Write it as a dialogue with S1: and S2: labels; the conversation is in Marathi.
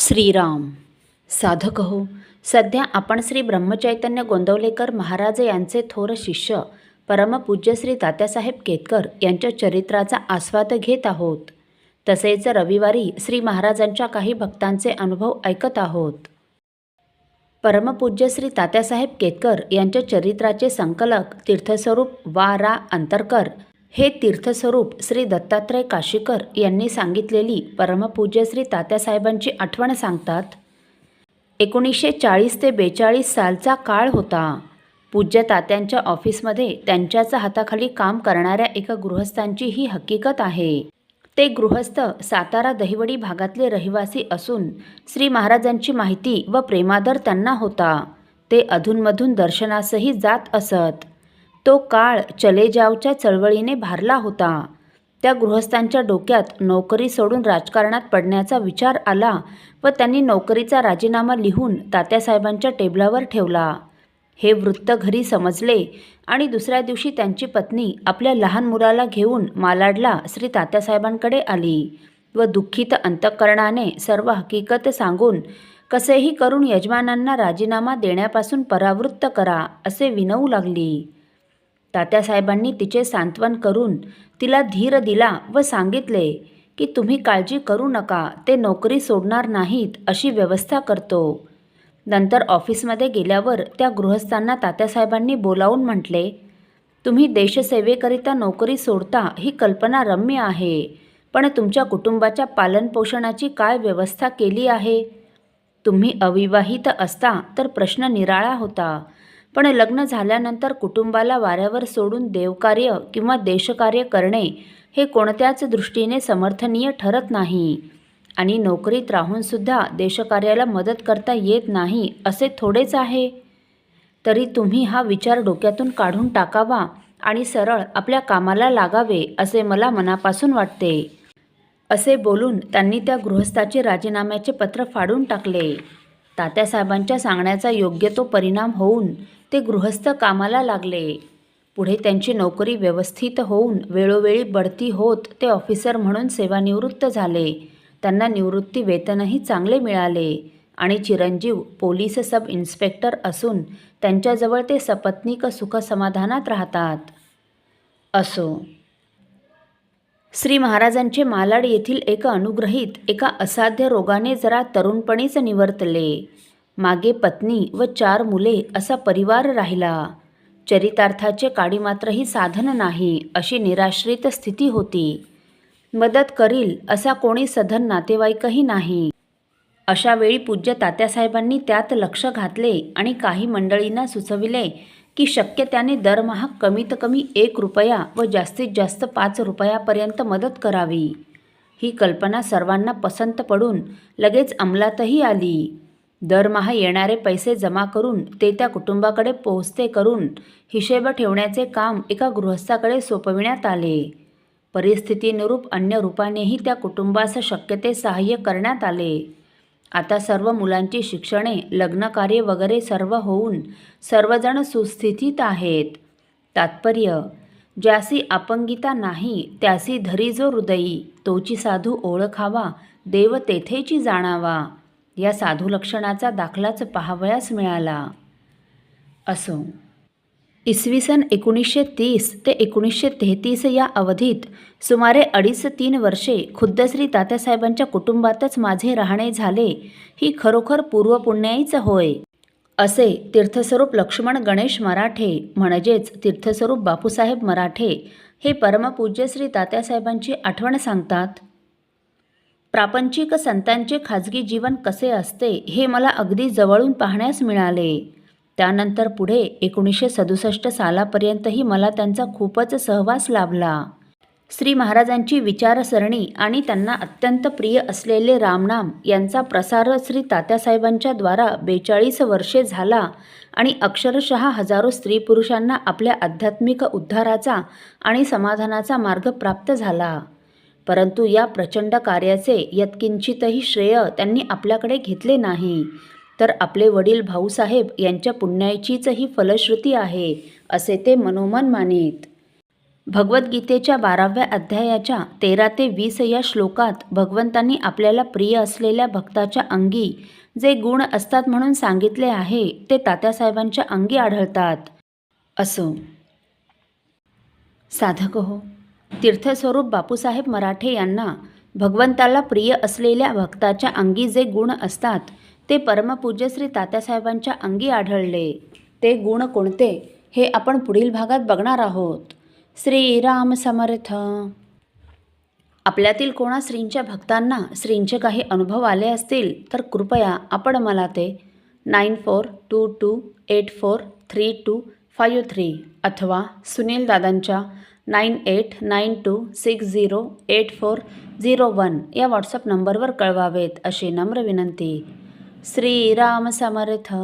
S1: श्रीराम साधक हो. सध्या आपण श्री ब्रह्मचैतन्य गोंदवलेकर महाराज यांचे थोर शिष्य परमपूज्य श्री तात्यासाहेब केतकर यांच्या चरित्राचा आस्वाद घेत आहोत. तसेच रविवारी श्री महाराजांच्या काही भक्तांचे अनुभव ऐकत आहोत. परमपूज्य श्री तात्यासाहेब केतकर यांच्या चरित्राचे संकलक तीर्थस्वरूप वा रा अंतरकर हे तीर्थस्वरूप श्री दत्तात्रय काशीकर यांनी सांगितलेली परमपूज्य श्री तात्यासाहेबांची आठवण सांगतात. 1940 ते 42 सालचा काळ होता. पूज्य तात्यांच्या ऑफिसमध्ये त्यांच्याच हाताखाली काम करणाऱ्या एका गृहस्थांची ही हकीकत आहे. ते गृहस्थ सातारा दहिवडी भागातले रहिवासी असून श्री महाराजांची माहिती व प्रेमादर त्यांना होता. ते अधूनमधून दर्शनासही जात असत. तो काळ चले जावच्या चळवळीने भारला होता. त्या गृहस्थांच्या डोक्यात नोकरी सोडून राजकारणात पडण्याचा विचार आला व त्यांनी नोकरीचा राजीनामा लिहून तात्यासाहेबांच्या टेबलावर ठेवला. हे वृत्त घरी समजले आणि दुसऱ्या दिवशी त्यांची पत्नी आपल्या लहान मुलाला घेऊन मालाडला श्री तात्यासाहेबांकडे आली व दुःखित अंतःकरणाने सर्व हकीकत सांगून कसेही करून यजमानांना राजीनामा देण्यापासून परावृत्त करा असे विनवू लागली. तात्यासाहेबांनी तिचे सांत्वन करून तिला धीर दिला व सांगितले की तुम्ही काळजी करू नका, ते नोकरी सोडणार नाहीत, अशी व्यवस्था करतो. नंतर ऑफिसमध्ये गेल्यावर त्या गृहस्थांना तात्यासाहेबांनी बोलावून म्हटले, तुम्ही देशसेवेकरिता नोकरी सोडता ही कल्पना रम्य आहे, पण तुमच्या कुटुंबाच्या पालनपोषणाची काय व्यवस्था केली आहे? तुम्ही अविवाहित असता तर प्रश्न निराळा होता, पण लग्न झाल्यानंतर कुटुंबाला वाऱ्यावर सोडून देवकार्य किंवा देशकार्य करणे हे कोणत्याच दृष्टीने समर्थनीय ठरत नाही आणि नोकरीत राहूनसुद्धा देशकार्याला मदत करता येत नाही असे थोडेच आहे. तरी तुम्ही हा विचार डोक्यातून काढून टाकावा आणि सरळ आपल्या कामाला लागावे असे मला मनापासून वाटते. असे बोलून त्यांनी त्या गृहस्थाचे राजीनाम्याचे पत्र फाडून टाकले. तात्यासाहेबांच्या सांगण्याचा योग्य तो परिणाम होऊन ते गृहस्थ कामाला लागले. पुढे त्यांची नोकरी व्यवस्थित होऊन वेळोवेळी बढती होत ते ऑफिसर म्हणून सेवानिवृत्त झाले. त्यांना निवृत्ती वेतनही चांगले मिळाले आणि चिरंजीव पोलीस सब इन्स्पेक्टर असून त्यांच्याजवळ ते सपत्नीक सुखसमाधानात राहतात. असो. श्री महाराजांचे मालाड येथील एक अनुग्रहित एका असाध्य रोगाने जरा तरुणपणीच निवर्तले. मागे पत्नी व 4 मुले असा परिवार राहिला. चरितार्थाचे काडीमात्रही साधन नाही अशी निराश्रित स्थिती होती. मदत करील असा कोणी सधन नातेवाईकही नाही. अशा वेळी पूज्य तात्यासाहेबांनी त्यात लक्ष घातले आणि काही मंडळींना सुचविले की शक्य त्याने दरमहा कमीत कमी 1 रुपया व जास्तीत जास्त 5 रुपयापर्यंत मदत करावी. ही कल्पना सर्वांना पसंत पडून लगेच अंमलातही आली. दरमहा येणारे पैसे जमा करून ते त्या कुटुंबाकडे पोहोचते करून हिशेब ठेवण्याचे काम एका गृहस्थाकडे सोपविण्यात आले. परिस्थितीनुरूप अन्य रूपानेही त्या कुटुंबास शक्य ते सहाय्य करण्यात आले. आता सर्व मुलांची शिक्षणे, लग्नकार्य वगैरे सर्व होऊन सर्वजण सुस्थितीत आहेत. तात्पर्य, ज्यासी अपंगिता नाही त्यासी धरी जो हृदयी, तोची साधू ओळखावा, देव तेथेची जाणावा, या साधू लक्षणाचा दाखलाच पाहावयास मिळाला. असो. इसवी सन 1930 ते 1933 या अवधीत सुमारे 2.5-3 वर्षे खुद्द श्री तात्यासाहेबांच्या कुटुंबातच माझे राहणे झाले ही खरोखर पूर्वपुण्याईच होय, असे तीर्थस्वरूप लक्ष्मण गणेश मराठे म्हणजेच तीर्थस्वरूप बापूसाहेब मराठे हे परमपूज्य श्री तात्यासाहेबांची आठवण सांगतात. प्रापंचिक संतांचे खाजगी जीवन कसे असते हे मला अगदी जवळून पाहण्यास मिळाले. त्यानंतर पुढे 1967 सालापर्यंतही मला त्यांचा खूपच सहवास लाभला. श्री महाराजांची विचारसरणी आणि त्यांना अत्यंत प्रिय असलेले रामनाम यांचा प्रसार श्री तात्यासाहेबांच्या द्वारा 42 वर्षे झाला आणि अक्षरशः हजारो स्त्री पुरुषांना आपल्या आध्यात्मिक उद्धाराचा आणि समाधानाचा मार्ग प्राप्त झाला. परंतु या प्रचंड कार्याचे यत्किंचितही श्रेय त्यांनी आपल्याकडे घेतले नाही, तर आपले वडील भाऊसाहेब यांच्या पुण्याचीच ही फलश्रुती आहे असे ते मनोमन मानीत. भगवद्गीतेच्या 12व्या अध्यायाच्या 13 ते 20 या श्लोकात भगवंतांनी आपल्याला प्रिय असलेल्या भक्ताच्या अंगी जे गुण असतात म्हणून सांगितले आहे ते तात्यासाहेबांच्या अंगी आढळतात. असो. साधक हो, तीर्थस्वरूप बापूसाहेब मराठे यांना भगवंताला प्रिय असलेल्या भक्ताच्या अंगी जे गुण असतात ते परमपूज्य श्री तात्यासाहेबांच्या अंगी आढळले. ते गुण कोणते हे आपण पुढील भागात बघणार आहोत. श्रीराम समर्थ. आपल्यातील कोणा श्रींच्या भक्तांना श्रींचे काही अनुभव आले असतील तर कृपया आपण मला ते 9422843253 अथवा सुनील दादांच्या 9892608401 या व्हॉट्सअप नंबरवर कळवावेत अशी नम्र विनंती. श्रीराम समर्थ.